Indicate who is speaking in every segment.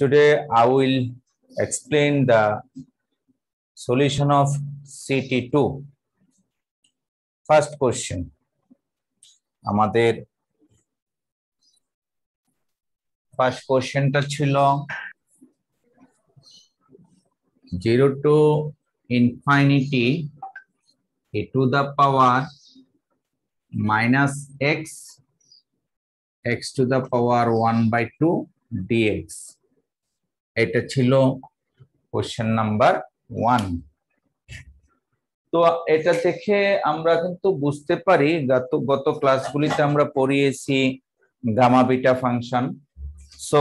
Speaker 1: Today I will explain the solution of CT2. First question. আমাদের first questionটা ছিল 0 to infinity a to the power minus x to the power 1/2 dx. এটা ছিল question number 1. তো এটা দেখে আমরা কিন্তু বুঝতে পারি গত ক্লাসগুলিতে আমরা পড়িয়েছি gamma beta function. So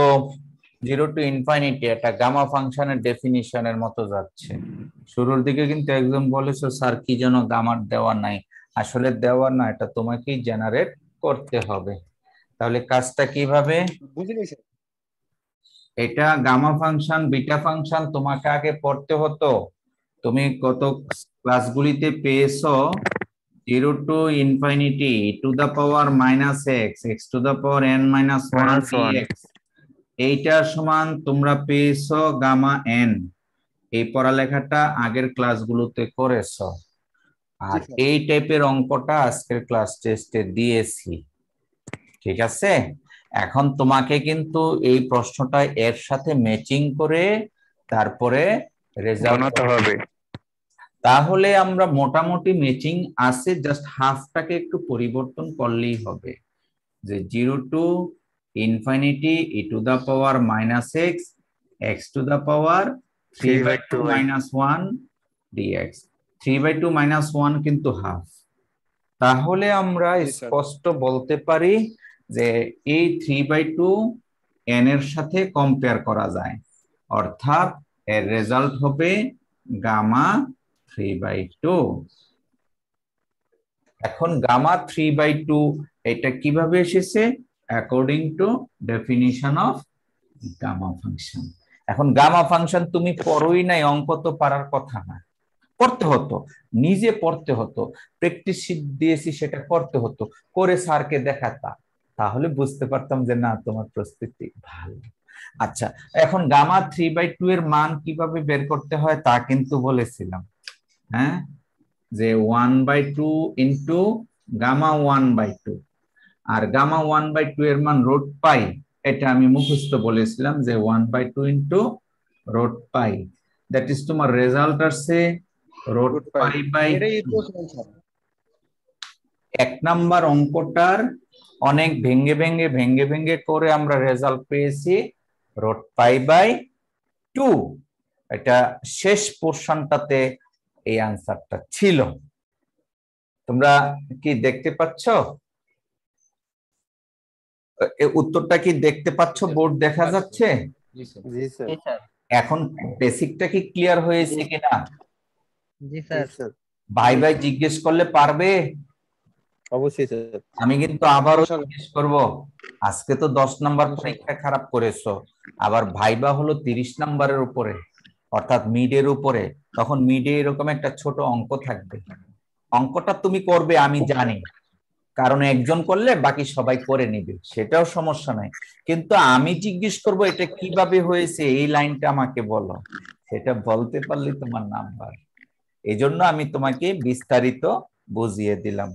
Speaker 1: 0 to infinity এটা গামা ফাংশনের ডেফিনিশনের মতো যাচ্ছে। শুরুর দিকে কিন্তু একজন বলেছে স্যার কি যেন গামার দেওয়া নাই, আসলে দেওয়া না, এটা তোমাকেই জেনারেট করতে হবে। তাহলে কাজটা কিভাবে? এটা গামা ফাংশন বিটা ফাংশন তোমাকে আগে পড়তে হতো। তুমি কত ক্লাসগুলিতে পেয়েছো 0 to infinity to the power minus x to the power n minus 1 dx, এইটার সমান তোমরা পেয়েছো গামা n। এই পড়ালেখাটা আগের ক্লাসগুলোতে করেছো, আর এই টাইপের অঙ্কটা আজকের ক্লাস টেস্টে দিয়েছি। ঠিক আছে, এখন তোমাকে কিন্তু এই প্রশ্নটা এর সাথে ম্যাচিং করে তারপরে রেজাল্ট বানাতে হবে। তাহলে আমরা মোটামুটি ম্যাচিং আছে, জাস্ট হাফটাকে একটু পরিবর্তন করলেই হবে। যে 0 to infinity e to the power minus x to the power 3/2 minus 1 dx। 3/2 minus 1 কিন্তু হাফ। তাহলে আমরা স্পষ্ট বলতে পারি যে এই 3/2 n এর সাথে কম্পেয়ার করা যায়, অর্থাৎ এর রেজাল্ট হবে গামা 3/2। এখন গামা 3/2 এটা কিভাবে এসেছে? According to definition of gamma function. এখন গামা ফাংশন তুমি পড়োই নাই, অঙ্ক তো পারার কথা না, পড়তে হতো, নিজে পড়তে হতো, প্র্যাকটিস শীট দিয়েছি সেটা করতে হতো, করে স্যারকে দেখাতাম, তাহলে বুঝতে পারতাম যে না তোমার প্রস্তুতি ভালো। আচ্ছা, এখন গামা 3/2 এর মান কিভাবে বের করতে হয় তা কিন্তু বলেছিলাম। হ্যাঁ, যে 1/2 ইন্টু গামা 1/2, আর গামা 1/2 এর মান রুট পাই, এটা আমি মুখস্থ বলেছিলাম যে 1/2 into root pi, that is তোমার রেজাল্ট আসছে রুট পাই বাই 2। এক নাম্বার অঙ্কটার অনেক ভেঙ্গে ভেঙ্গে করে আমরা রেজাল্ট পেয়েছি রুট পাই বাই 2। এটা শেষ পোরশনটাতে এই আনসারটা ছিল। তোমরা কি দেখতে পাচ্ছ? উত্তরটা কি দেখতে পাচ্ছ? বোর্ড দেখা যাচ্ছে?
Speaker 2: জি স্যার।
Speaker 1: এখন বেসিকটা কি ক্লিয়ার হয়েছে কিনা?
Speaker 2: জি স্যার।
Speaker 1: ভাই জিজ্ঞেস করলে পারবে?
Speaker 2: অবশ্যই স্যার।
Speaker 1: আমি কিন্তু আবারও জিজ্ঞেস করব, আজকে তো 10 নাম্বার পরীক্ষা খারাপ করেছো, আবার ভাইবা হলো 30 নাম্বারের উপরে, অর্থাৎ মিডের উপরে, তখন মিডে এরকম একটা ছোট অঙ্ক থাকবে। অঙ্কটা তুমি করবে আমি জানি, কারণ একজন করলে বাকি সবাই করে নিবে, সেটাও সমস্যা নাই, কিন্তু আমি জিজ্ঞেস করব এটা কিভাবে হয়েছে, এই লাইনটা আমাকে বলো, সেটা বলতে পারলে তোমার নাম্বার। এই জন্য আমি তোমাকে বিস্তারিত বুঝিয়ে দিলাম।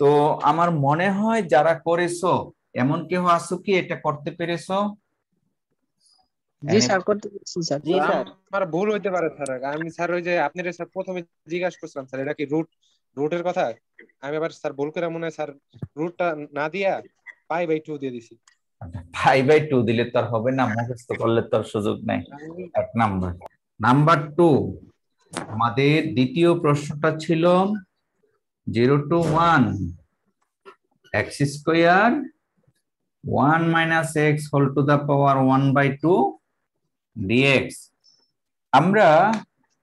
Speaker 1: তো আমার মনে হয় যারা করেছো এমন কেউ আছো কি এটা করতে পেরেছো?
Speaker 3: জি স্যার, করতে পেরেছি স্যার।
Speaker 2: জি স্যার। আমার ভুল হইতে পারে স্যার, আমি স্যার ওই যে আপনাদের স্যার প্রথমে জিজ্ঞাসা করছিলাম স্যার এটা কি রুটের কথা, আমি আবার স্যার ভুল করে মনে হয় স্যার রুটটা না দিয়া পাই/2 দিয়ে দিছি।
Speaker 1: পাই/2 দিলে তো আর হবে না, মুখস্থ করলে তো আর সুযোগ নাই। এক নাম্বার। নাম্বার 2, আমাদের দ্বিতীয় প্রশ্নটা ছিল 0 to 1 x square 1 minus x whole to the power 1/2 dx। আমরা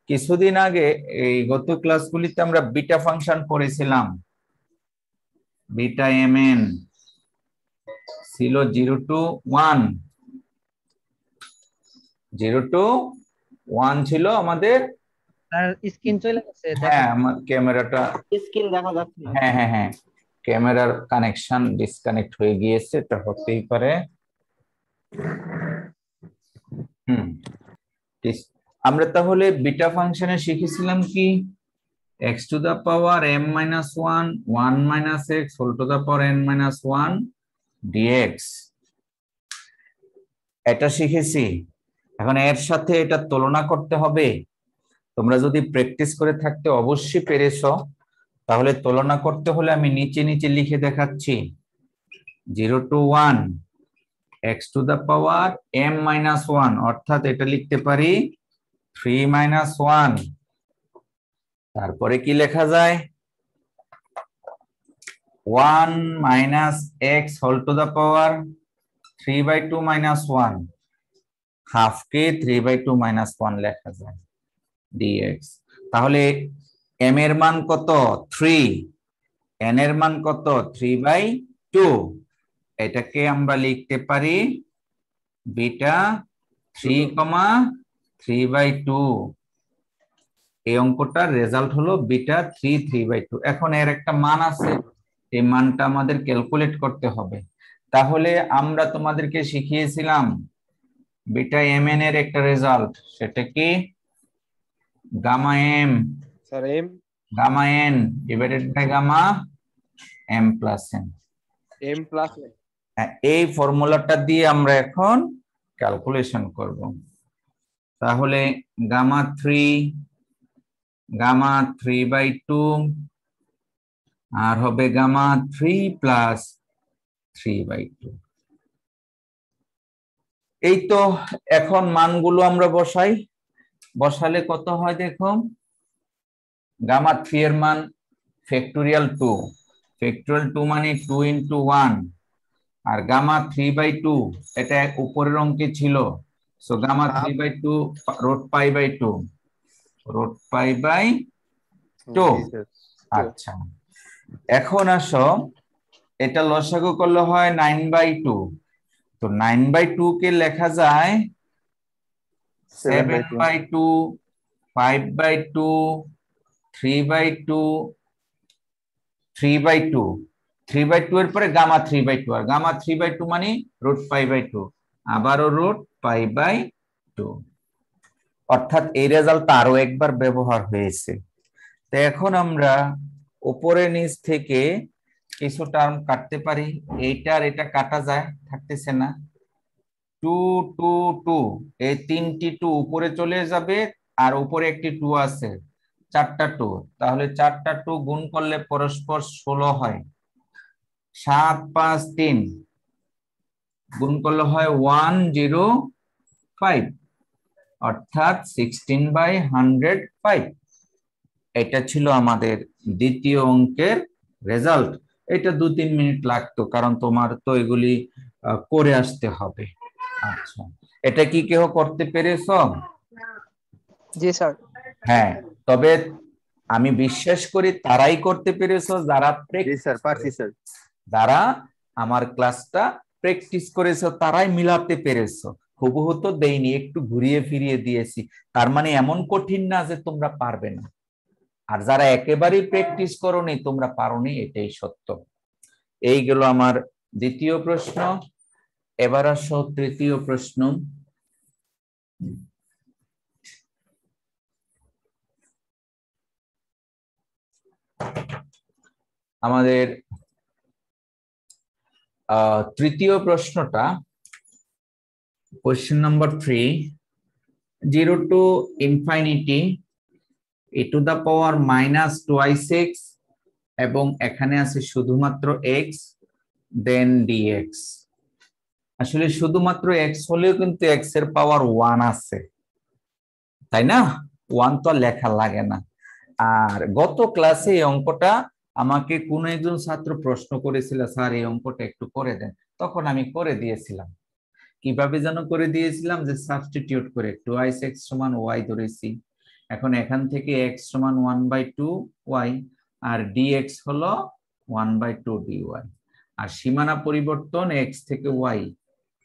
Speaker 1: কিছুদিন আগে এই গত ক্লাসগুলিতে আমরা বিটা ফাংশন পড়েছিলাম, বিটা mn ছিল 0 to 1, 0 to 1 ছিল আমাদের।
Speaker 3: স্যার স্ক্রিন চলে গেছে,
Speaker 1: হ্যাঁ, আমার ক্যামেরাটা
Speaker 3: স্ক্রিন দেখা যাচ্ছে।
Speaker 1: হ্যাঁ, ক্যামেরার কানেকশন ডিসকানেক্ট হয়ে গিয়েছে, এটা হতেই পারে। আমরা তাহলে বিটা ফাংশনে শিখেছিলাম কি x to the power m minus 1 1 minus x whole to the power n minus 1 dx এটা শিখেছি। এখন এর সাথে এটা তুলনা করতে হবে। তোমরা যদি প্র্যাকটিস করে থাকতে অবশ্যই পেরেছো, তাহলে তুলনা করতে হলে আমি নিচে নিচে লিখে দেখাচ্ছি 0 to 1 x to the power m minus 1 অর্থাৎ এটা লিখতে পারি 3 minus 1। তারপরে কি লেখা যায় 1 minus x whole to the power 3 by 2 minus 1 half K 3 by 2 minus 1 লেখা যায় dx। তাহলে m এর মান কত 3, n এর মান কত 3 by 2, এটাকে আমরা লিখতে পারি বিটা 3, 3 by 2। এই অঙ্কটার রেজাল্ট হলো বিটা 3 by 2। এখন এর একটা মান আছে, এই মানটা আমাদের ক্যালকুলেট করতে হবে। তাহলে আমরা তোমাদেরকে শিখিয়েছিলাম বিটা mn এর একটা রেজাল্ট, সেটা কি gamma m
Speaker 2: sir m
Speaker 1: gamma n divided by gamma m plus n।
Speaker 2: m plus
Speaker 1: এই ফর্মুলাটা দিয়ে আমরা এখন ক্যালকুলেশন করব। তাহলে গামা 3 by 2 আর হবে গামা 3 প্লাস 3 by 2। এই তো এখন মানগুলো আমরা বসালে কত হয় দেখো, গামা 3 এর মান ফ্যাক্টোরিয়াল 2 মানে 2 into 1, আর গামা 3 by 2 এটা উপরের অঙ্কে ছিল, so gamma 3 by 2 root pi by 2। আচ্ছা, এখন আসো এটা লসাগু করলে হয় 9 by 2, তো 9 by 2 কে লেখা যায় 7 by 2, 5 by 2, 3 by 2, 3 by 2, 3 by 2 এর পরে গামা 3 by 2, আর গামা 3 by 2 মানে রুট পাই বাই 2, আবারও রুট পাই বাই 2। অর্থাৎ এই রেজাল্ট আরো একবার ব্যবহার হয়েছে। তো এখন আমরা উপরে নিচ থেকে কিছু টার্ম কাটতে পারি, এইটা আর এটা কাটা যায়, থাকতেছে না। 2 2 2, এই তিনটি 2 উপরে চলে যাবে, আর উপরে একটি 2 আছে, 4টা 2, তাহলে 4টা 2 গুণ করলে পরস্পর 16 হয়। 7 5 3 গুণ করলে হয় 105, অর্থাৎ 16 by 105। এটা ছিল আমাদের দ্বিতীয় অঙ্কের রেজাল্ট। এটা 2-3 মিনিট লাগতো, কারণ তোমার তো এগুলি করে আসতে হবে। আচ্ছা, এটা কি কেউ করতে পেরেছো?
Speaker 3: জি স্যার।
Speaker 1: হ্যাঁ, তবে আমি বিশ্বাস করি তারাই করতে পেরেছো যারা যারা আমার ক্লাসটা প্র্যাকটিস করেছো, তারাই মিলাতে পেরেছো। হুবহু তো দেইনি, একটু ঘুরিয়ে ফিরিয়ে দিয়েছি, তার মানে এমন কঠিন না যে তোমরা পারবে না। আর যারা একেবারেই প্র্যাকটিস করোনি, তোমরা পারোনি, এটাই সত্য। এই গেল আমার দ্বিতীয় প্রশ্ন। এবার আসো তৃতীয় প্রশ্ন। আমাদের তৃতীয় প্রশ্নটা question number 3, 0 to infinity e to the power minus twice x, এবং এখানে আছে শুধুমাত্র x দেন dx। আসলে শুধুমাত্র x হলেও কিন্তু x এর পাওয়ার 1 আছে, তাই না? 1 তো লেখা লাগে না। আর গত ক্লাসে এই অঙ্কটা আমাকে কোন একজন ছাত্র প্রশ্ন করেছিল, স্যার এই অঙ্কটা একটু করে দেন, তখন আমি করে দিয়েছিলাম। কিভাবে যেন করে দিয়েছিলাম, যে সাবস্টিটিউট করে 2x সমান y ধরেছি, এখন এখান থেকে x সমান 1/2y, আর dx হলো 1/2 dy, আর সীমানা পরিবর্তন x থেকে y,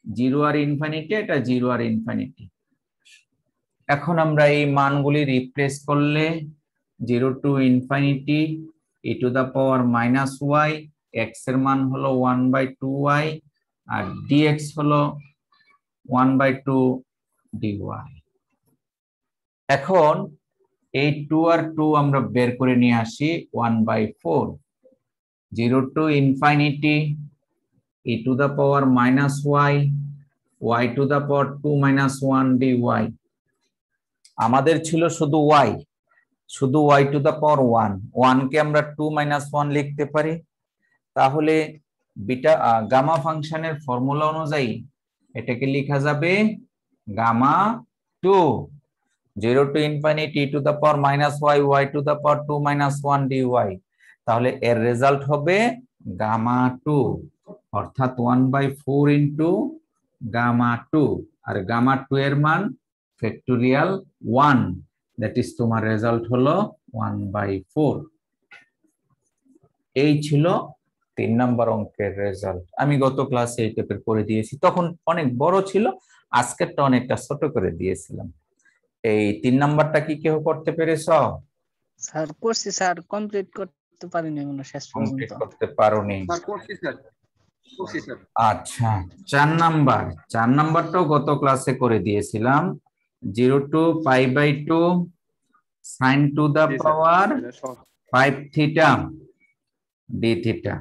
Speaker 1: 0 আর ইনফিনিটি, এটা 0 আর ইনফিনিটি। এখন আমরা এই মানগুলি রিপ্লেস করলে 0 to infinity e to the power minus y, x এর মান হলো 1/2y, আর dx হলো 1/2 dy। এখন এই 2 আর 2 আমরা বের করে নিয়ে আসি 1/4 0 to infinity e to the power minus y to the power 2 minus 1 dy। আমাদের ছিল শুধু y, শুধু y to the power 1, 1 কে আমরা 2 minus 1 লিখতে পারি। তাহলে বিটা গামা ফাংশনের ফর্মুলা অনুযায়ী এটাকে লেখা যাবে gamma 2 0 to infinity e to the power minus y to the power 2 minus 1 dy। তাহলে এর রেজাল্ট হবে গামা 2, অর্থাৎ 1/4 ইন্টু গামা 2, আর গামা 2 এর মান ফ্যাক্টোরিয়াল 1, দ্যাট ইজ তোমার রেজাল্ট হলো 1/4। এই ছিল 3 নম্বর অঙ্কের রেজাল্ট। আমি গত ক্লাসে এই টাইপের করে দিয়েছি, তখন অনেক বড় ছিল, আজকেরটা অনেকটা ছোট করে দিয়েছিলাম। এই 3 নাম্বারটা কি কেউ করতে পেরেছো?
Speaker 3: স্যার করছি স্যার, কমপ্লিট করতে পারিনি মনে হয় শেষ
Speaker 1: কমপ্লিট
Speaker 3: পর্যন্ত।
Speaker 1: করতে পারোনি?
Speaker 4: স্যার করছি স্যার, করছি স্যার।
Speaker 1: আচ্ছা, 4 নাম্বারটাও গত ক্লাসে করে দিয়েছিলাম। 0 to π/2 sin to the
Speaker 4: G sir,
Speaker 1: power
Speaker 4: এটা সব
Speaker 1: 5 থিটা d থিটা।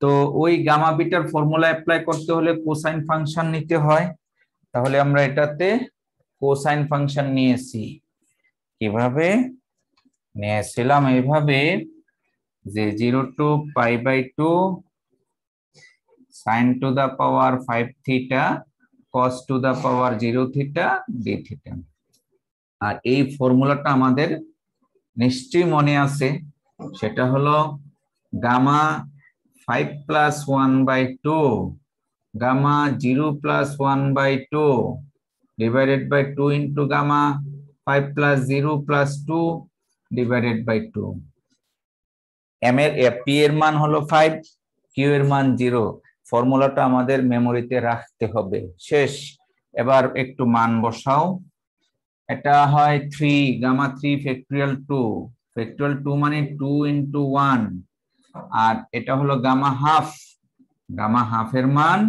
Speaker 1: তো ওই গামা বিটার ফর্মুলা অ্যাপ্লাই করতে হলে কোসাইন ফাংশন নিতে হয়। তাহলে আমরা এটাতে কোসাইন ফাংশন নিয়েছি। কিভাবে নিয়েছিলাম? এইভাবে যে 0 to π/2 sin to the power 5 theta cos to the power 0 theta d theta। আর এই ফর্মুলাটা আমাদের নিশ্চয়ই মনে আছে, সেটা হলো gamma 5 plus 1/2 gamma 0 plus 1/2 divided by 2 into gamma 5 plus 0 plus 2 divided by 2। p এর মান হলো 5, q এর মান 0। ফর্মুলাটা আমাদের মেমোরিতে রাখতে হবে। শেষ। এবার একটু মান বসাও। এটা হয় 3 গামা 3 ফ্যাক্টোরিয়াল 2, ফ্যাক্টোরিয়াল 2 মানে 2 into 1, আর এটা হলো গামা হাফ, গামা হাফের মান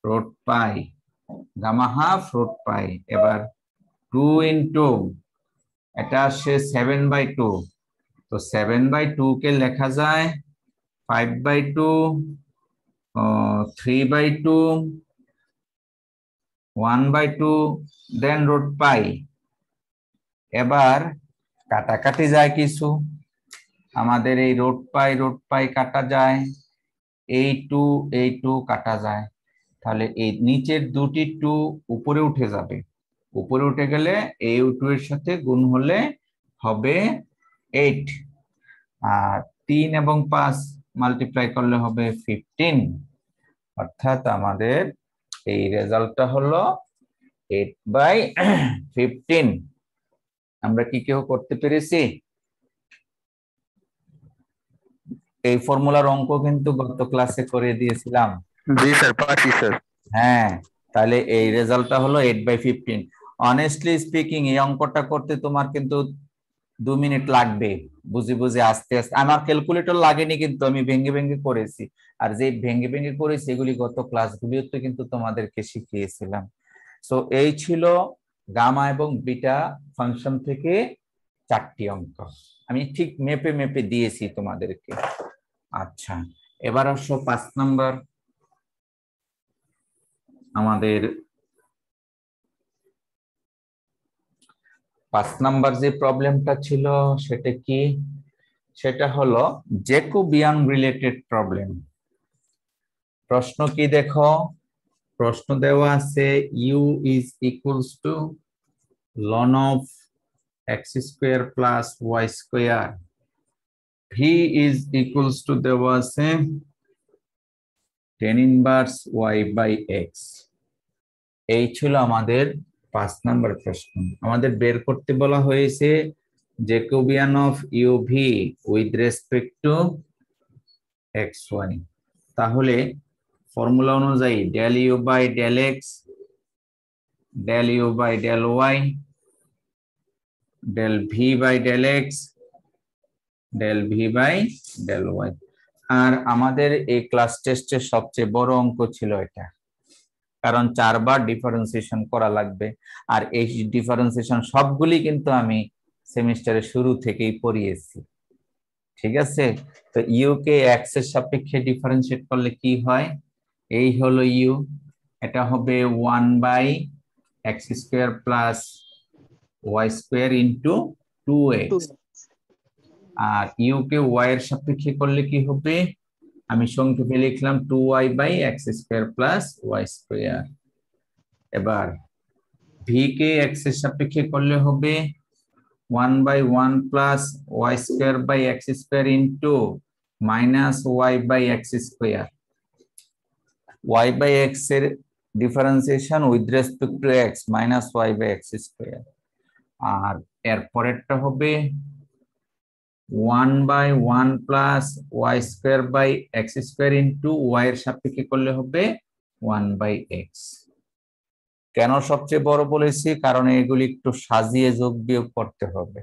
Speaker 1: root pi, gamma half root pi. এবার 2 ইন্টু এটা আসে 7/2, তো 7/2 কে লেখা যায় 5/2, 3/2, 1/2, দেন রুট পাই। এবার কাটাকাটি যায় কিছু, আমাদের এই রুট পাই কাটা যায়, এই 2 কাটা যায়। তাহলে এই নিচের দুটি 2 উপরে উঠে যাবে, উপরে উঠে গেলে এই 2 এর সাথে গুণ হলে হবে 8, আর 3 এবং 5 মাল্টিপ্লাই করলে হবে 15। অর্থাৎ আমাদের এই রেজাল্টটা হলো 8/15। আমরা কি কেউ করতে পেরেছি? এই ফর্মুলার অঙ্ক কিন্তু গত ক্লাসে করে দিয়েছিলাম।
Speaker 4: জি স্যার, পারছি স্যার।
Speaker 1: হ্যাঁ, তাহলে এই রেজাল্টটা হলো 8/15। অনেস্টলি স্পিকিং এই অঙ্কটা করতে তোমার কিন্তু 2 মিনিট লাগবে, বুঝে বুঝে আস্তে আস্তে। আমার ক্যালকুলেটর লাগেনি, কিন্তু আমি ভেঙে ভেঙে করেছি। আর যে ভেঙে ভেঙে করেছি এগুলি গত ক্লাসগুলিতে কিন্তু তোমাদেরকে শিখিয়েছিলাম। সো এই ছিল গামা এবং বিটা ফাংশন থেকে 4টি অঙ্ক। আমি ঠিক মেপে মেপে দিয়েছি তোমাদেরকে। আচ্ছা, এবার আসো 5 নাম্বার। আমাদের 5 নাম্বার যে প্রবলেমটা ছিল সেটা কি? সেটা হলো জ্যাকোবিয়ান রিলেটেড প্রবলেম। প্রশ্ন কি দেখো, প্রশ্ন দেওয়া আছে u is equals to ln of x square plus y square, v is equals to দেওয়া আছে tan inverse y by x। এই ছিল আমাদের 5 নাম্বার প্রশ্ন। আমাদের বের করতে বলা হয়েছে Jacobian of uv with respect to xy। তাহলে ফর্মুলা অনুযায়ী del u by del x, del u by del y, del v by del x, del v by del y। আর আমাদের এই ক্লাস টেস্টের সবচেয়ে বড় অঙ্ক ছিল এটা, কারণ 4 বার ডিফারেন্সিয়েশন করা লাগবে। আর এই ডিফারেন্সিয়েশন সবগুলি কিন্তু আমি সেমিস্টারের শুরু থেকেই পড়িয়েছি, ঠিক আছে? তো ইউ কে এক্স এর সাপেক্ষে ডিফারেন্সিয়েট করলে কি হয়, এই হলো ইউ, এটা হবে 1/x² plus y² into 2x। আর ইউ কে ওয়াই এর সাপেক্ষে করলে কি হবে, আমি সংক্ষেপে লিখলাম 2y/x² প্লাস y²। এবার ভি কে এক্স এর সাপেক্ষে করলে হবে 1/1 plus y²/x² into minus y/x²। y/x এর differentiation with respect to x minus y/x²। আর এর পরেরটা হবে 1/1 প্লাস y²/x² ইন্টু y এর সাপেক্ষে করলে হবে 1/x। কেন সবচেয়ে বড় বলেছি, কারণ এগুলি একটু সাজিয়ে যোগ বিয়োগ করতে হবে।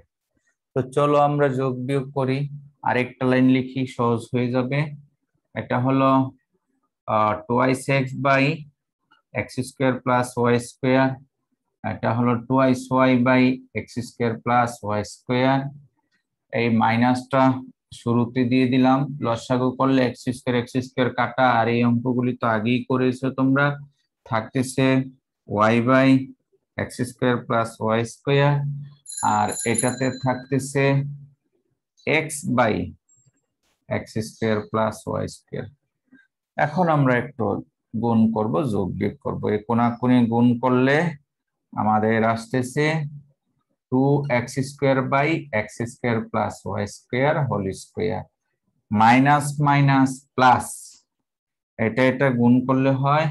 Speaker 1: তো চলো আমরা যোগ বিয়োগ করি, আরেকটা লাইন লিখি, সহজ হয়ে যাবে। এটা হলো 2x/x² প্লাস y², এটা হলো 2y/x² প্লাস y²। এই মাইনাসটা শুরুতে দিয়ে দিলাম, লসাগু করলে x² কাটা, আর এই অঙ্কগুলি তো আগেই করেছো তোমরা, থাকতেছে y/x² প্লাস y², আর এটাতে থাকতেছে x/x² প্লাস y²। এখন আমরা একটু গুণ করব, যোগ বিয়োগ করব। এই কোণাকুণি গুণ করলে আমাদের আসতেছে 2x² plus y² whole square, minus minus plus, এটা গুণ করলে হয়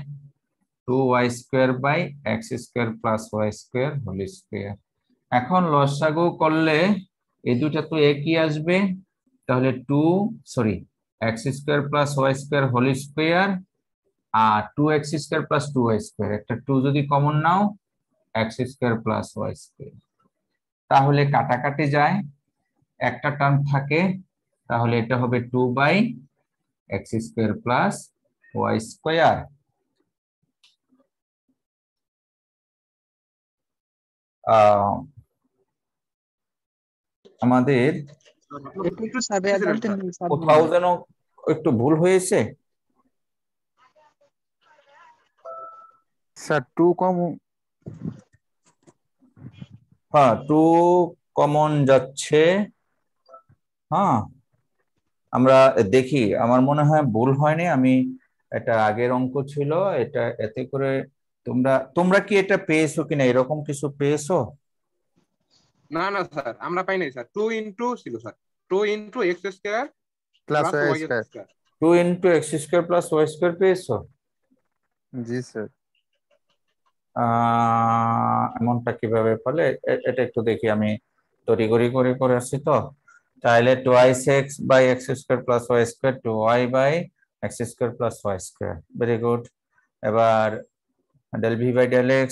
Speaker 1: 2y²/x² plus y² whole square. এখন লসাগু করলে এই দুটা তো একই আসবে, তাহলে x² plus y² whole square আর 2x² প্লাস 2y², একটা 2 যদি কমন নাও x² প্লাস y², তাহলে কাটাকাটি যায়, একটা টার্ম থাকে, তাহলে এটা হবে 2/x² প্লাস y²। আমাদের
Speaker 3: একটু সাবে বলতে
Speaker 1: কোথাও যেন একটু ভুল হয়েছে
Speaker 4: স্যার 2 কম,
Speaker 1: হ্যাঁ 2 কমন যাচ্ছে। হ্যাঁ আমরা দেখি, আমার মনে হয় ভুল হয়নি, আমি এটা আগের অঙ্ক ছিল, এটা এতে করে তোমরা কি এটা পেয়েছো কিনা, এরকম কিছু পেয়েছো?
Speaker 2: না না স্যার, আমরা পাই নাই স্যার। 2 ইনটু ছিল sir, 2 into x²
Speaker 4: plus
Speaker 2: plus
Speaker 4: y
Speaker 2: y
Speaker 4: square.
Speaker 2: Square.
Speaker 1: 2 into x² plus y² পেয়েছো?
Speaker 4: জি স্যার।
Speaker 1: এমনটা কিভাবে ফলে, এটা একটু দেখি, আমি তড়িঘড়ি করে করে আসছি তো। তাহলে 2x/x² plus y² 2y/x² plus y², very good. এবার del v by del x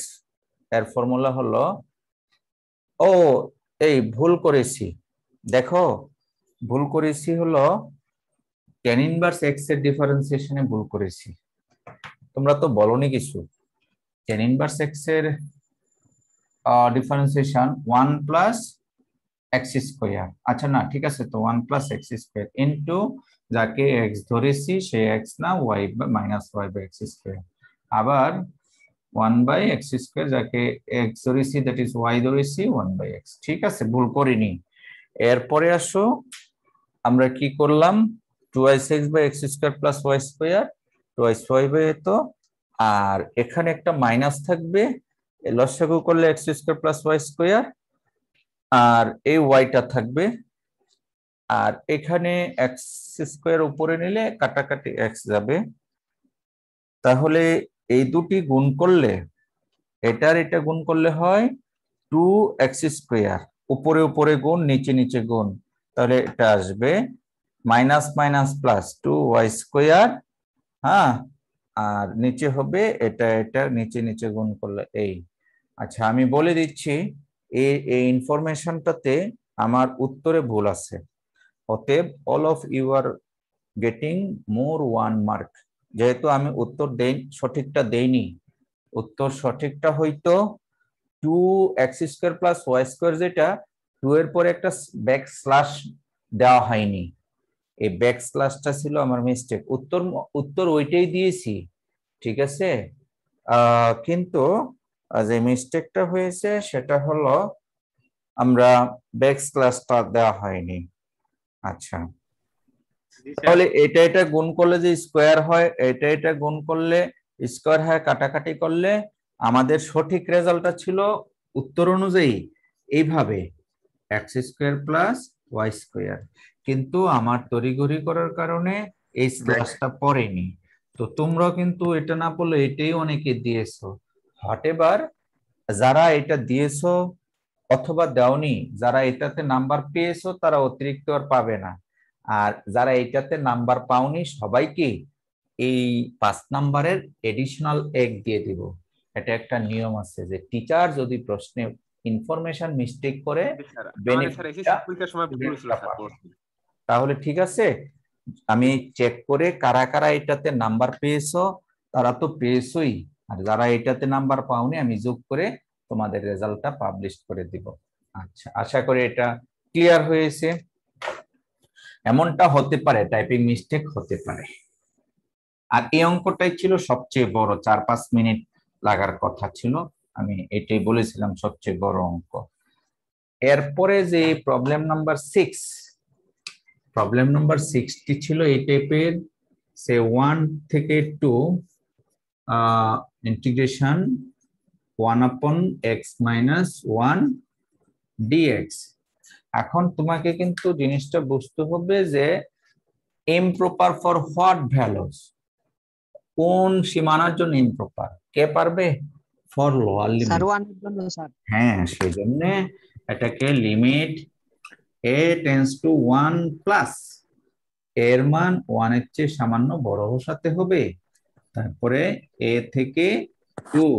Speaker 1: এর ফর্মুলা হলো, ও এই ভুল করেছি, দেখো ভুল করেছি হলো tan ইনভার্স x এর ডিফারেন্সিয়েশনে ভুল করেছি। তোমরা তো বলনি কিছু, tan ইনভার্স x এর ডিফারেন্সিয়েশন 1 প্লাস x², আচ্ছা না ঠিক আছে, তো 1 প্লাস x² ইন্টু যাকে x ধরেছি সে x না y মাইনাস y/x², আবার 1/x², যাকে x ধরেছি দ্যাট ইজ y ধরেছি 1/x। ঠিক আছে, ভুল করিনি। এরপরে আসো, আমরা কি করলাম, 2x/x² প্লাস y², 2y তো, আর এখানে একটা মাইনাস থাকবে, লসাগু করলে x² প্লাস y², আর এই ওয়াইটা থাকবে, আর এখানে x² উপরে নিলে কাটাকাটি x যাবে, তাহলে এই দুটি গুণ করলে, এটা গুণ করলে হয় 2x², উপরে উপরে গুণ নিচে নিচে গুণ, তাহলে এটা আসবে মাইনাস মাইনাস প্লাস 2y², হ্যাঁ, আর নিচে হবে এটা নিচে নিচে গুণ করলে এই। আচ্ছা আমি বলে দিচ্ছি, এই ইনফরমেশনটাতে আমার উত্তরে ভুল আছে, অতএব all of you are getting more 1 mark, যেহেতু আমি উত্তর সঠিকটা দেইনি, উত্তর সঠিকটা হইতো 2x² প্লাস y², যেটা 2 এর পরে একটা ব্যাক স্ল্যাশ দেওয়া হয়নি, এই ব্যাক স্ল্যাশটা ছিল আমার মিস্টেক। উত্তর ওইটাই দিয়েছি, ঠিক আছে। কিন্তু যে মিস্টেকটা হয়েছে সেটা হলো আমরা ব্যাক স্ল্যাশটা দেওয়া হয়নি। আচ্ছা, তাহলে এটা গুণ করলে যে স্কোয়ার হয়, এটা গুণ করলে স্কোয়ার হয়, কাটাকাটি করলে আমাদের সঠিক রেজাল্টটা ছিল উত্তর অনুযায়ী এইভাবে x² প্লাস y²। কিন্তু আমার তড়িঘড়ি করার কারণে এই স্ল্যাশটা পড়েনি। তো তোমরা কিন্তু এটা না পড়লে এটাই অনেকে দিয়েছো। হটেবার যারা এটা দিয়েছো অথবা দাওনি, যারা এটাতে নাম্বার পেয়েছো তারা অতিরিক্ত আর পাবে না, আর যারা এটাতে নাম্বার পাওনি সবাইকে এই 5 নাম্বারের এডিশনাল 1 দিয়ে দিব। এটা একটা নিয়ম আছে যে টিচার যদি প্রশ্নে ইনফরমেশন মিস্টেক করে তাহলে ঠিক আছে, আমি চেক করে কারা কারা এটাতে নাম্বার পেয়েছো তারা তো পেয়েছোই, আর যারা এটাতে নাম্বার পাওনি আমি যোগ করে তোমাদের রেজাল্টটা পাবলিশ করে দিব। আচ্ছা, আশা করি এটা ক্লিয়ার হয়েছে। এমনটা হতে পারে, টাইপিং মিস্টেক হতে পারে। আর এই অঙ্কটাই ছিল সবচেয়ে বড়, 4-5 মিনিট লাগার কথা ছিল, আমি এটাই বলেছিলাম সবচেয়ে বড় অঙ্ক। এরপরে যে প্রবলেম নাম্বার 6টি ছিল এই টাইপের, সে 1 থেকে 2 ইন্টিগ্রেশন 1/x-1 dx। এখন তোমাকে কিন্তু জিনিসটা বুঝতে হবে যে ইমপ্রপার ফর হোয়াট ভ্যালুস, কোন সীমানার জন্য ইমপ্রপার, কে পারবে? For lower limit.
Speaker 3: স্যার 1 এর জন্য স্যার।
Speaker 1: হ্যাঁ, সেই জন্য এটাকে limit a tends to 1 plus এর মান 1 এর চেয়ে সামান্য বড় বসাতে হবে, তারপরে a থেকে 2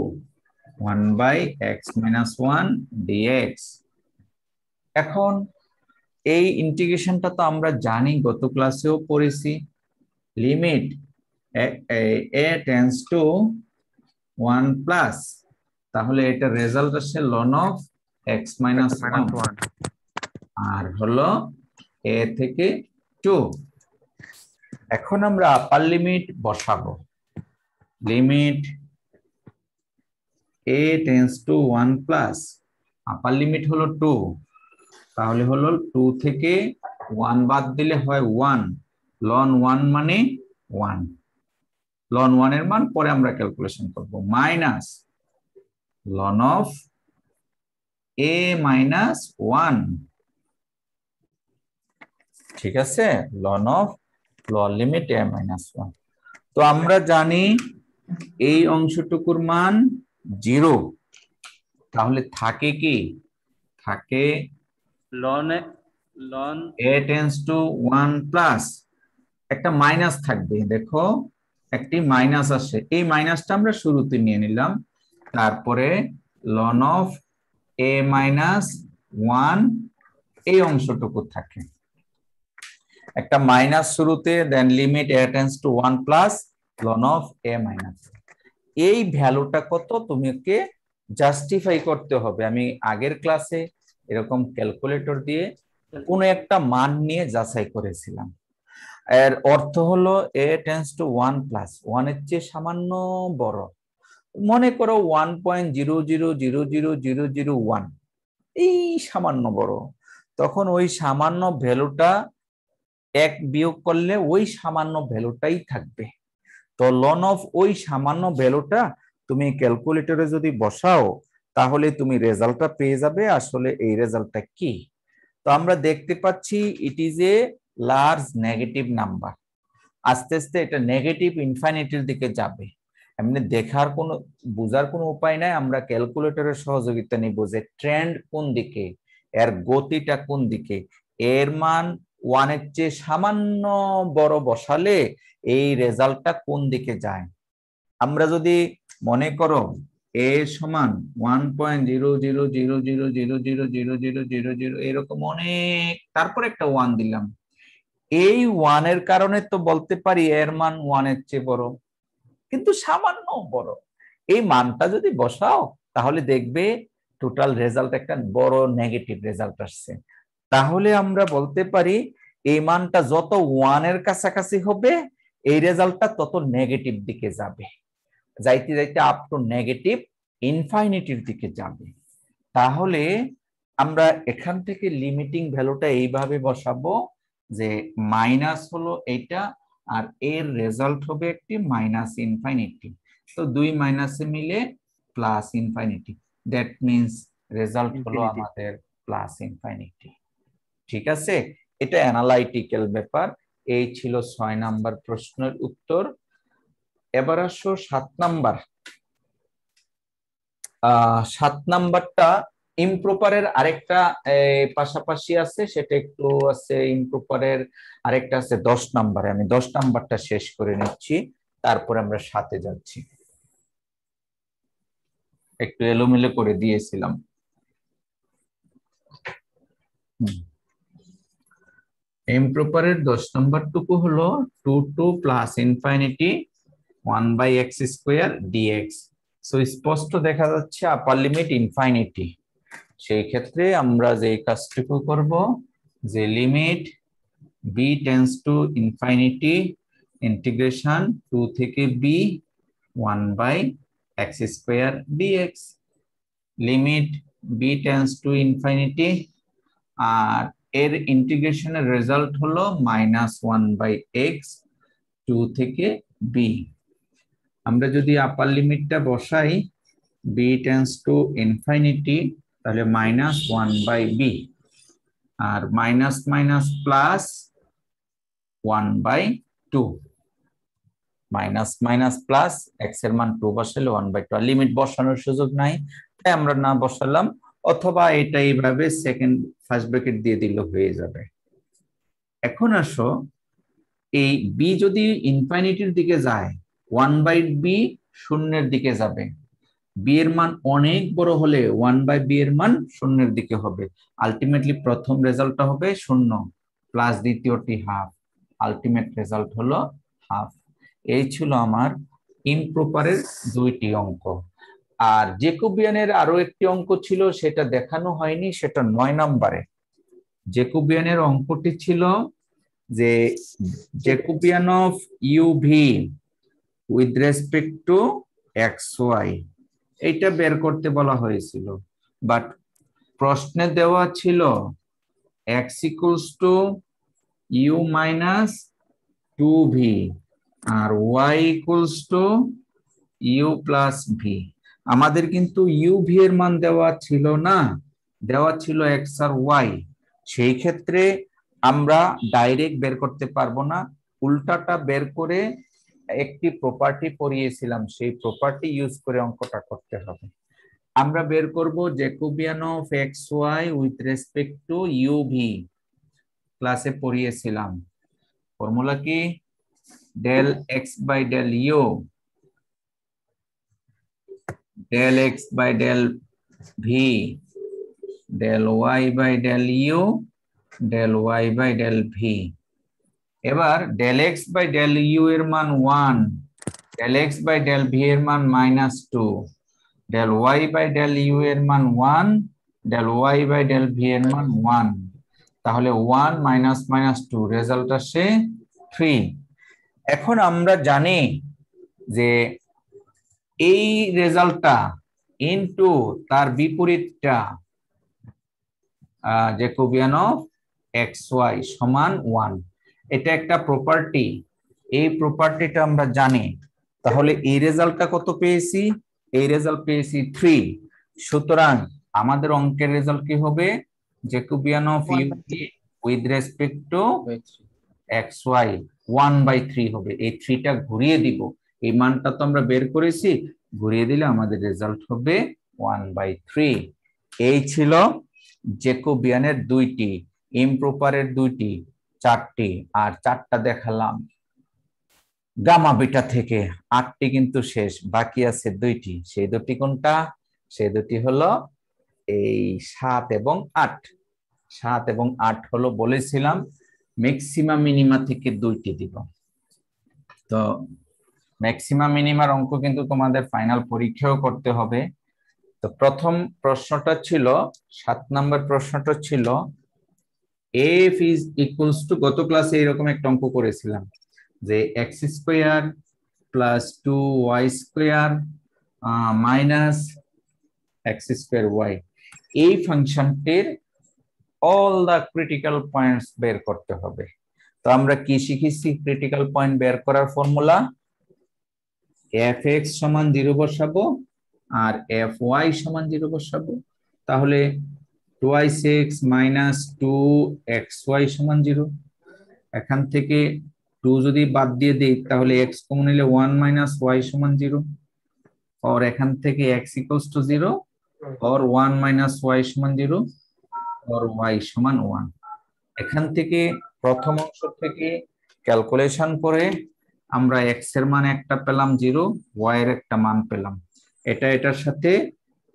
Speaker 1: 1/x-1 dx। এখন এই ইন্টিগ্রেশনটা তো আমরা জানি, গত ক্লাসেও পড়েছি, limit a tends to 1 plus, তাহলে এটা রেজাল্ট আসছে ln অফ x-1 আর হলো a থেকে 2। এখন আমরা আপার লিমিট বসাবো, limit a tends to 1 plus, upper limit হলো 2, তাহলে হলো 2 থেকে 1 বাদ দিলে হয় 1, ln 1 মানে 1, ln 1 এর মান পরে আমরা ক্যালকুলেশন করব, মাইনাস ln অফ a-1, ঠিক আছে, ln of lower limit a-1। তো আমরা জানি এই অংশটুকুর মান 0, তাহলে থাকে কি, থাকে
Speaker 5: ln
Speaker 1: a tends to 1 plus, একটা মাইনাস থাকবে, দেখো একটি মাইনাস আসে, এই মাইনাসটা আমরা শুরুতে নিয়ে নিলাম, তারপরে ln অফ a-1 এই অংশটুকু থাকে, একটা মাইনাস শুরুতে, then limit a tends to 1 plus ln of a-, এই ভ্যালুটা কত তোমাকে জাস্টিফাই করতে হবে। আমি আগের ক্লাসে এরকম ক্যালকুলেটর দিয়ে কোন একটা মান নিয়ে যাচাই করেছিলাম। এর অর্থ হলো a টেন্ডস টু 1 প্লাস, 1 এর চেয়ে সামান্য বড়, মনে করো 1.00000001, এই সামান্য বড়, তখন ওই সামান্য ভ্যালুটা 1 বিয়োগ করলে ওই সামান্য ভ্যালুটাই থাকবে। তো ln অফ ওই সামান্য ভ্যালুটা তুমি ক্যালকুলেটরে যদি বসাও তাহলে তুমি রেজাল্টটা পেয়ে যাবে আসলে এই রেজাল্টটা কি। তো আমরা দেখতে পাচ্ছি it is a large negative number, আস্তে আস্তে এটা নেগেটিভ ইনফিনিটির দিকে যাবে। এমনি দেখার কোনো বোঝার কোনো উপায় নাই, আমরা ক্যালকুলেটরের সহযোগিতা নিব যে ট্রেন্ড কোন দিকে, এর গতিটা কোন দিকে, এর মান 1 এর চেয়ে সামান্য বড় বসালে এই রেজাল্টটা কোন দিকে যায়। আমরা যদি মনে করো a সমান 1.0000000000 এরকম অনেক, তারপর একটা 1 দিলাম, এই 1 এর কারণে তো বলতে পারি এর মান 1 এর চেয়ে বড়, কিন্তু সামান্য বড়, এই মানটা যদি বসাও তাহলে দেখবে টোটাল রেজাল্ট একটা বড় নেগেটিভ রেজাল্ট আসছে। তাহলে আমরা বলতে পারি এই মানটা যত 1 এর কাছাকাছি হবে এই রেজাল্টটা তত নেগেটিভ দিকে যাবে, যাইতে যাইতে আপ টু নেগেটিভ ইনফাইনিটির দিকে যাবে। তাহলে আমরা এখান থেকে লিমিটিং ভ্যালুটা এইভাবে বসাবো যে মাইনাস হলো এইটা আর এর রেজাল্ট হবে একটি মাইনাস ইনফাইনিটি, তো দুই মাইনাসে মিলে প্লাস ইনফাইনিটি, দ্যাট মিন্স রেজাল্ট হলো
Speaker 4: Infinity.
Speaker 1: আমাদের প্লাস ইনফাইনিটি। ঠিক আছে, এটা অ্যানালাইটিক্যাল ব্যাপার। এই ছিল 6 নাম্বার প্রশ্নের উত্তর। এবার আসো 7 নাম্বার। 7 নাম্বারটা ইমপ্রপারের আরেকটা পাশাপাশি আছে, সেটা একটু আছে ইমপ্রপারের আরেকটা আছে 10 নাম্বারে। আমি 10 নাম্বারটা শেষ করে নিচ্ছি, তারপর আমরা 7-এ যাচ্ছি। একটু এলোমেলো করে দিয়েছিলাম। ইমপ্রপারের 10 নাম্বার টুকু হলো 2 প্লাস ইনফাইনিটি 1/x² dx। সো স্পষ্ট দেখা যাচ্ছে আপার লিমিট ইনফাইনিটি। সেই ক্ষেত্রে আমরা যে কাজটুকু করব, যে limit b tends to infinity integration 2 থেকে b 1/x² dx, limit b tends to infinity, আর এর ইন্টিগ্রেশনের রেজাল্ট হলো -1/x 2 থেকে b। আমরা যদি আপার লিমিটটা বসাই b টেন্ডস টু ইনফাইনিটি, তাহলে -1/b, আর minus minus plus 1/2, minus minus plus x এর মান 2 বসালে 1/2। লিমিট বসানোর সুযোগ নাই, তাই আমরা না বসালাম, অথবা এটা এইভাবে ফার্স্ট ব্র্যাকেট দিয়ে দিলে হয়ে যাবে। এখন আসো, এই b যদি ইনফাইনিটির দিকে যায় 1/b শূন্যের দিকে যাবে, b এর মান অনেক বড় হলে 1/b এর মান শূন্যের দিকে হবে। আলটিমেটলি প্রথম রেজাল্টটা হবে 0 প্লাস দ্বিতীয়টি হাফ, আলটিমেট রেজাল্ট হলো হাফ। এই ছিল আমার ইমপ্রপারের 2টি অঙ্ক। আর জ্যাকোবিয়ানের আরো একটি অঙ্ক ছিল, সেটা দেখানো হয়নি, সেটা 9 নম্বরে। জ্যাকোবিয়ানের অঙ্কটি ছিল যে Jacobian of UV with respect to xy, এইটা বের করতে বলা হয়েছিল। বাট প্রশ্নে দেওয়া ছিল x equals to u minus 2v আর y equals to u plus v। আমাদের কিন্তু uv এর মান দেওয়া ছিল না, দেওয়া ছিল x আর y। সেই ক্ষেত্রে আমরা ডাইরেক্ট বের করতে পারবো না, উল্টাটা বের করে একটি প্রপার্টি পড়িয়েছিলাম, সেই প্রপার্টি ইউজ করে অঙ্কটা করতে হবে। আমরা বের করব Jacobian of xy with respect to uv, ক্লাসে পড়িয়েছিলাম। ফর্মুলা কি? del x by del u, del x by del v, del y by del u, del y by del v। এবার del x by del u এর মান 1, del x by del v এর মান -2, del y by del u এর মান 1, del y by del v এর মান 1। তাহলে 1 -2 রেজাল্ট আসে 3। এখন আমরা জানি যে এই রেজাল্টটা ইনটু তার বিপরীতটা জ্যাকোবিয়ান অফ xy সমান 1, এটা একটা প্রপার্টি। এই প্রপার্টিটা আমরা জানি। তাহলে এই রেজাল্টটা কত পেয়েছি? এই রেজাল্ট পেয়েছি 3। সুতরাং আমাদের অঙ্কের রেজাল্ট কি হবে? Jacobian of UV with respect to xy 1/3 হবে। এই 3টা ঘুরিয়ে দিব, এই মানটা তো আমরা বের করেছি, ঘুরিয়ে দিলে আমাদের রেজাল্ট হবে 1/3। এই ছিল জ্যাকোবিয়ানের 2টি, ইমপ্রপারের 2টি, 4টি, আর 4টা দেখালাম গামা বিটা থেকে। 8টি কিন্তু শেষ, বাকি আছে 2টি। সেই 2টি কোনটা? সেই 2টি হলো এই 7 এবং 8। 7 এবং 8 হলো বলেছিলাম ম্যাক্সিমাম মিনিমা থেকে 2টি দিব। তো ম্যাক্সিমাম মিনিমার অঙ্ক কিন্তু তোমাদের ফাইনাল পরীক্ষাও করতে হবে। তো প্রথম প্রশ্নটা ছিল 7 নম্বর প্রশ্নটা ছিল এফ ইজ ইকুয়ালস টু, গত ক্লাসে এরকম একটা অঙ্ক করেছিলাম যে x square plus 2y square minus x square y, এই ফাংশনটির অল দা ক্রিটিক্যাল পয়েন্টস বের করতে হবে। তো আমরা কি শিখেছি? ক্রিটিক্যাল পয়েন্ট বের করার ফর্মুলা এফ এক্স সমান 0 বসাবো আর এফ ওয়াই সমান 0 বসাবো। তাহলে 2x মাইনাস 2xy সমান 0। এখান থেকে 2 যদি বাদ দিয়ে দিই তাহলে x কমন নিলে 1 মাইনাস y সমান 0, और এখান থেকে x ইকুয়ালস টু 0 और 1 মাইনাস y সমান 0 और y সমান 1। এখান থেকে প্রথম অংশ থেকে ক্যালকুলেশন করে আমরা x এর মান একটা পেলাম 0, y এর একটা মান পেলাম। এটা এটার সাথে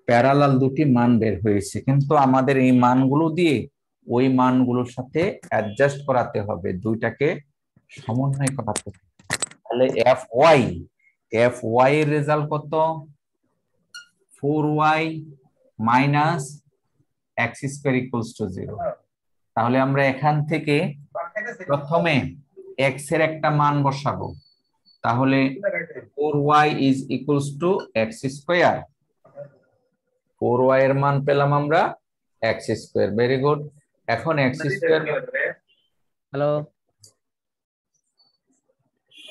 Speaker 1: প্যারালাল দুটি মান বের হয়েছে, কিন্তু আমাদের এই মানগুলো দিয়ে ওই মানগুলোর সাথে অ্যাডজাস্ট করাতে হবে, দুইটাকে সমন্বয় করাতে হবে। তাহলে এফ ওয়াই এর রেজাল্ট কত? 4y minus x square equals to 0। তাহলে আমরা এখান থেকে প্রথমে x এর একটা মান বসাবো, তাহলে 4y is equals to x square. 4y এর মান পেলাম আমরা এক্স স্কোয়ার। Very good. এখন এক্স স্কোয়ার,
Speaker 3: হ্যালো,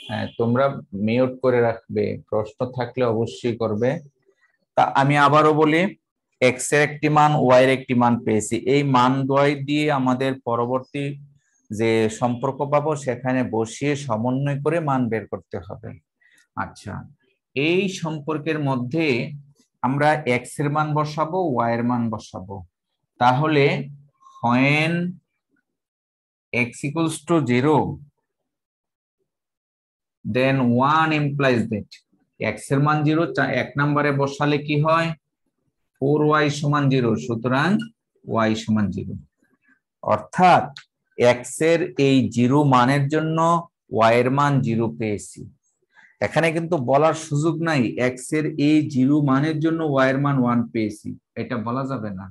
Speaker 1: হ্যাঁ তোমরা মিউট করে রাখবে, প্রশ্ন থাকলে অবশ্যই করবে। তা আমি আবারও বলি, এক্স এর একটি মান ওয়াই এর একটি মান পেয়েছি, এই মান দ্বয় দিয়ে আমাদের পরবর্তী যে সম্পর্ক পাবো সেখানে বসিয়ে সমন্বয় করে মান বের করতে হবে। আচ্ছা, এই সম্পর্কের মধ্যে আমরা এক্স এর মান বসাবো, ওয়াই এর মান বসাবো। তাহলে when x equals to 0 then 1 implies that x এর মান 0, এক নম্বরে বসালে কি হয়? 4y সমান 0, সুতরাং y সমান 0। অর্থাৎ x এর এই 0 মানের জন্য y এর মান 0 পেয়েছি। এখানে কিন্তু বলার সুযোগ নাই x এর এই 0 মানের জন্য y এর মান 1 পেয়েছি, এটা বলা যাবে না,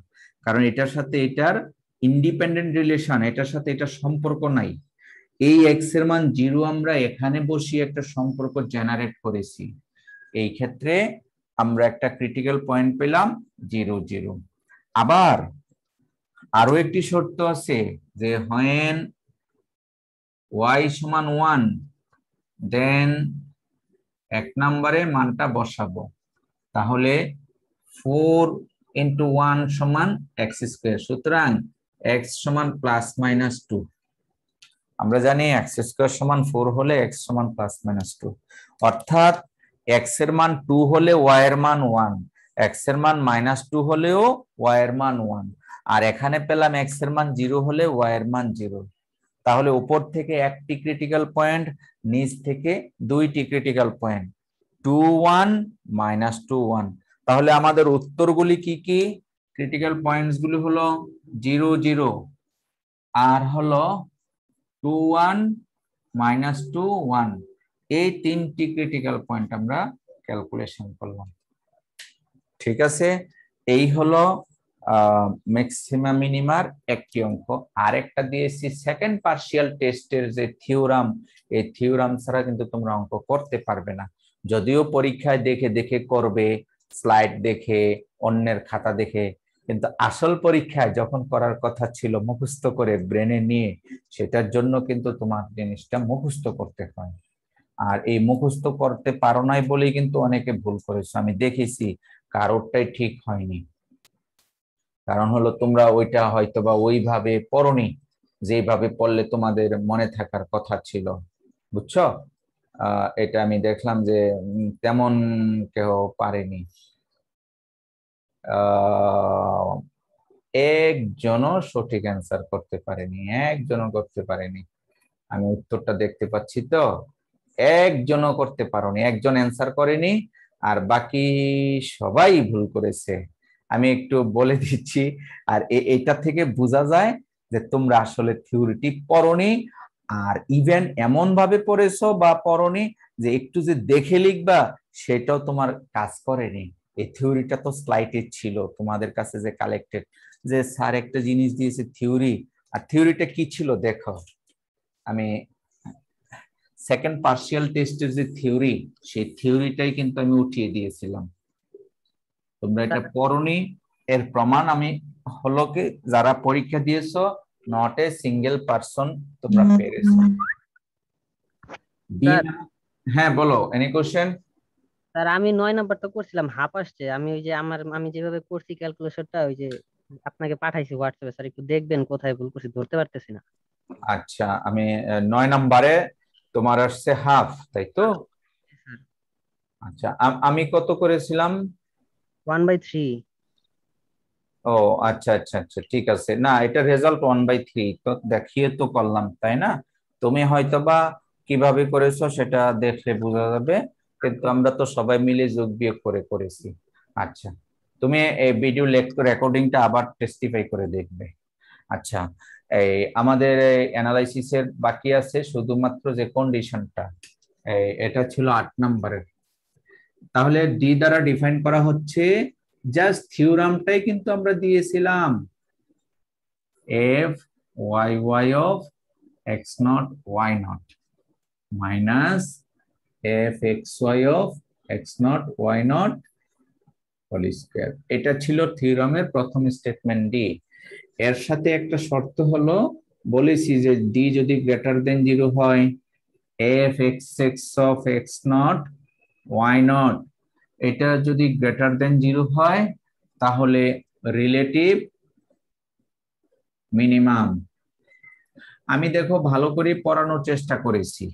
Speaker 1: কারণ এটার সাথে এটার ইন্ডিপেন্ডেন্ট রিলেশন, এটার সাথে এটা সম্পর্ক নাই। এই x এর মান 0 আমরা এখানে বসিয়ে একটা সম্পর্ক জেনারেট করেছি, এই ক্ষেত্রে আমরা একটা ক্রিটিক্যাল পয়েন্ট পেলাম 0 0। আবার আরো একটি শর্ত আছে যে when y সমান 1 দেন এক নম্বরে মানটা বসাবো, তাহলে 4 ইন্টু 1 সমান এক্স স্কোয়ার, সুতরাং এক্স সমান প্লাস মাইনাস 2। আমরা জানি এক্স স্কোয়ার সমান 4 হলে এক্স সমান প্লাস মাইনাস 2, অর্থাৎ এক্স এর মান 2 হলে ওয়াই এর মান 1, এক্স এর মান মাইনাস 2 হলেও ওয়াই এর মান 1, আর এখানে পেলাম এক্স এর মান 0 হলে ওয়াই এর মান 0। তাহলে উপর থেকে একটি ক্রিটিক্যাল পয়েন্ট, নিচ থেকে দুইটি ক্রিটিক্যাল পয়েন্ট, 2 1 মাইনাস 2 1। তাহলে আমাদের উত্তরগুলি কি কি? ক্রিটিক্যাল পয়েন্টস গুলি হলো 0 0 আর হলো 2 1 মাইনাস 2 1, এই তিনটি ক্রিটিক্যাল পয়েন্ট আমরা ক্যালকুলেশন করলাম। ঠিক আছে, এই হলো ম্যাক্সিমাম মিনিমার একটি অঙ্ক। আরেকটা দিয়েছি সেকেন্ড পার্শিয়াল টেস্টের যে থিওরাম, এই থিওরাম ছাড়া কিন্তু তোমরা অঙ্ক করতে পারবে না। যদিও পরীক্ষায় দেখে দেখে করবে, স্লাইড দেখে, অন্যের খাতা দেখে, কিন্তু আসল পরীক্ষায় যখন করার কথা ছিল মুখস্থ করে ব্রেনে নিয়ে, সেটার জন্য কিন্তু তোমার জিনিসটা মুখস্থ করতে হয়। আর এই মুখস্থ করতে পারো নাই বলেই কিন্তু অনেকে ভুল করেছো, আমি দেখেছি কারোরটাই ঠিক হয়নি। কারণ হলো তোমরা ওইটা হয়তো বা ওইভাবে পড়নি যেভাবে পড়লে তোমাদের মনে থাকার কথা ছিল, বুঝছো? এটা আমি দেখলাম যে তেমন কেউ পারেনি, একজনও সঠিক অ্যান্সার করতে পারেনি, একজনও করতে পারেনি। আমি উত্তরটা দেখতে পাচ্ছি তো, একজনও করতে পারোনি, একজন অ্যান্সার করেনি, আর বাকি সবাই ভুল করেছে। আমি একটু বলে দিচ্ছি, আর এটা থেকে বোঝা যায় যে তোমরা আসলে থিওরিটি পড়নি, আর ইভেন এমন ভাবে পড়েছো বা পড়নি যে একটু যে দেখে লিখবা সেটাও তোমার কাজ করেনি। এই থিওরিটা তো স্লাইডে ছিল তোমাদের কাছে যে কালেক্টেড, যে স্যার একটা জিনিস দিয়েছে থিওরি, আর থিওরিটা কি ছিল দেখো। আমি সেকেন্ড পার্শিয়াল টেস্টের যে থিওরি, সেই থিওরিটাই কিন্তু আমি উঠিয়ে দিয়েছিলাম। তোমরা এটা পড়নি, এর প্রমাণ আমি হলো কি যারা পরীক্ষা দিয়েছো নট এ সিঙ্গেল পারসন তোমরা পেরেছো।
Speaker 3: স্যার
Speaker 1: হ্যাঁ বলো, এনি কোশ্চেন?
Speaker 3: স্যার আমি 9 নাম্বারটা করছিলাম, হাফ আসছে। আমি ওই যে আমি যেভাবে করছি ক্যালকুলেশনটা, ওই যে আপনাকে পাঠাইছি হোয়াটসঅ্যাপে, স্যার একটু দেখবেন কোথায় ভুল করছি, ধরতে পারতেছি না।
Speaker 1: আচ্ছা, আমি 9 নম্বরে তোমার আসছে হাফ, তাই তো?
Speaker 3: স্যার
Speaker 1: আচ্ছা, আমি কত করেছিলাম?
Speaker 3: 1/3।
Speaker 1: ও আচ্ছা আচ্ছা আচ্ছা, ঠিক আছে। না, এটা রেজাল্ট 1/3 তো দেখিয়ে তো করলাম, তাই না? তুমি হয়তোবা কিভাবে করেছো সেটা দেখলে বোঝা যাবে, কিন্তু আমরা তো সবাই মিলে যোগ বিয়োগ করে করেছি। আচ্ছা, তুমি এই ভিডিও রেকর্ডিংটা আবার টেস্টিফাই করে দেখবে। আচ্ছা, এই আমাদের অ্যানালাইসিসের বাকি আছে শুধুমাত্র যে কন্ডিশনটা, এটা ছিল 8 নম্বরের। তাহলে ডি দ্বারা ডিফাইন করা হচ্ছে, জাস্ট থিওরামটাই কিন্তু আমরা দিয়েছিলাম, f y y of x not y not minus f x y of x not y not whole square. এটা ছিল থিওরামের প্রথম স্টেটমেন্ট ডি। এর সাথে একটা শর্ত হলো, বলেছি যে ডি যদি গ্রেটার দেন 0 হয়, f x x of x not y not এটা যদি গ্রেটার দেন 0 হয় তাহলে রিলেটিভ মিনিমাম। আমি দেখো ভালো করে পড়ানোর চেষ্টা করেছি।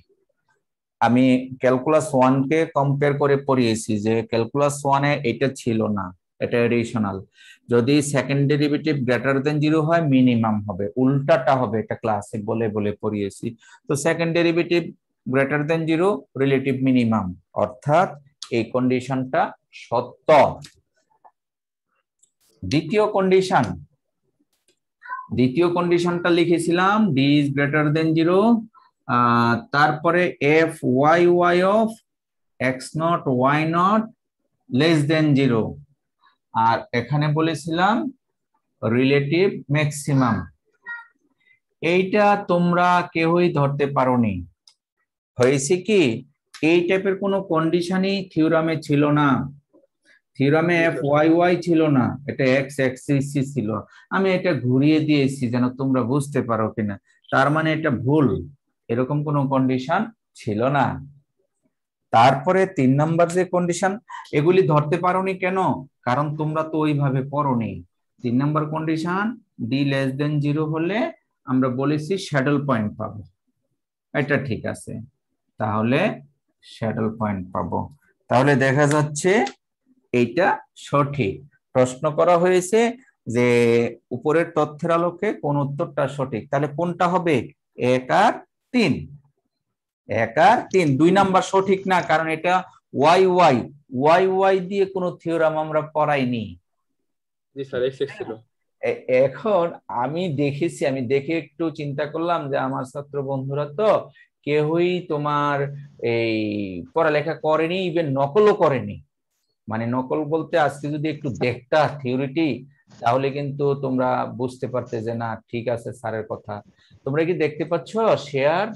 Speaker 1: আমি ক্যালকুলাস 1 কে কম্পেয়ার করে পড়িয়েছি যে ক্যালকুলাস 1 এ এটা ছিল না, এটা এডিশনাল। যদি সেকেন্ড ডেরিভেটিভ গ্রেটার দেন 0 হয় মিনিমাম হবে, উল্টাটা হবে, এটা ক্লাসে বলে বলে পড়িয়েছি। তো second derivative greater than 0 relative minimum, অর্থাৎ এই কন্ডিশনটা সত্য। দ্বিতীয় কন্ডিশনটা লিখেছিলাম ডি ইজ গ্রেটার দেন 0, তারপরে f y y of x not y not less than 0, আর এখানে বলেছিলাম রিলেটিভ ম্যাক্সিমাম। এইটা তোমরা কেউই ধরতে পারোনি। হয়েছে কি, এই টাইপের কোনো কন্ডিশনই থিওরামে ছিল না। থিওরামে এফ ওয়াই ওয়াই ছিল না, এটা এক্স এক্সিস ছিল। আমি এটা ঘুরিয়ে দিয়েছি যেন তোমরা বুঝতে পারো কিনা, তার মানে এটা ভুল, এরকম কোনো কন্ডিশন ছিল না। তারপরে 3 নাম্বার যে কন্ডিশন, এগুলি ধরতে পারোনি কেন? কারণ তোমরা তো ওইভাবে পড়োনি। 3 number condition D less than 0 হলে আমরা বলেছি শ্যাডল পয়েন্ট পাবো, এটা ঠিক আছে, তাহলে শ্যাডল পয়েন্ট পাবো। তাহলে দেখা যাচ্ছে এইটা সঠিক। প্রশ্ন করা হয়েছে যে উপরের তথ্যের আলোকে কোন উত্তরটা সঠিক, তাহলে কোনটা হবে? 1 আর 3। 1 আর 3, 2 নাম্বার সঠিক না, কারণ এটা ওয়াই ওয়াই ওয়াই ওয়াই দিয়ে কোনো থিওরাম আমরা পড়াইনি।
Speaker 5: জি স্যার, এক্স এক্স ছিল।
Speaker 1: এখন আমি দেখেছি, আমি দেখে একটু চিন্তা করলাম যে আমার ছাত্র বন্ধুরা তো কেউই তোমার এই পড়ালেখা করেনি, ইভেন নকলও করেনি। মানে নকল বলতে আজকে যদি একটু দেখতা থিওরিটি, তাহলে কিন্তু তোমরা বুঝতে পারতে যে না ঠিক আছে স্যারের কথা। তোমরা কি দেখতে পাচ্ছ শেয়ার?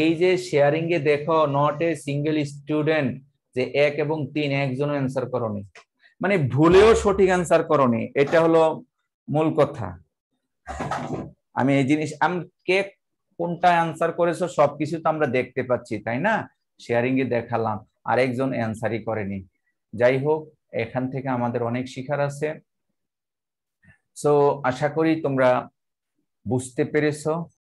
Speaker 1: এই যে শেয়ারিং এ দেখো নট এ সিঙ্গেল স্টুডেন্ট, যে 1 এবং 3 একজনও অ্যান্সার করনি, মানে ভুলেও সঠিক অ্যান্সার করনি, এটা হলো মূল কথা। আমি এই জিনিস কে কোনটা অ্যান্সার করেছো সবকিছু তো আমরা দেখতে পাচ্ছি, তাই না? শেয়ারিং এ দেখালাম, আরেকজন অ্যান্সারই করেনি। যাই হোক, এখান থেকে আমাদের অনেক শিখার আছে। সো আশা করি তোমরা বুঝতে পেরেছো।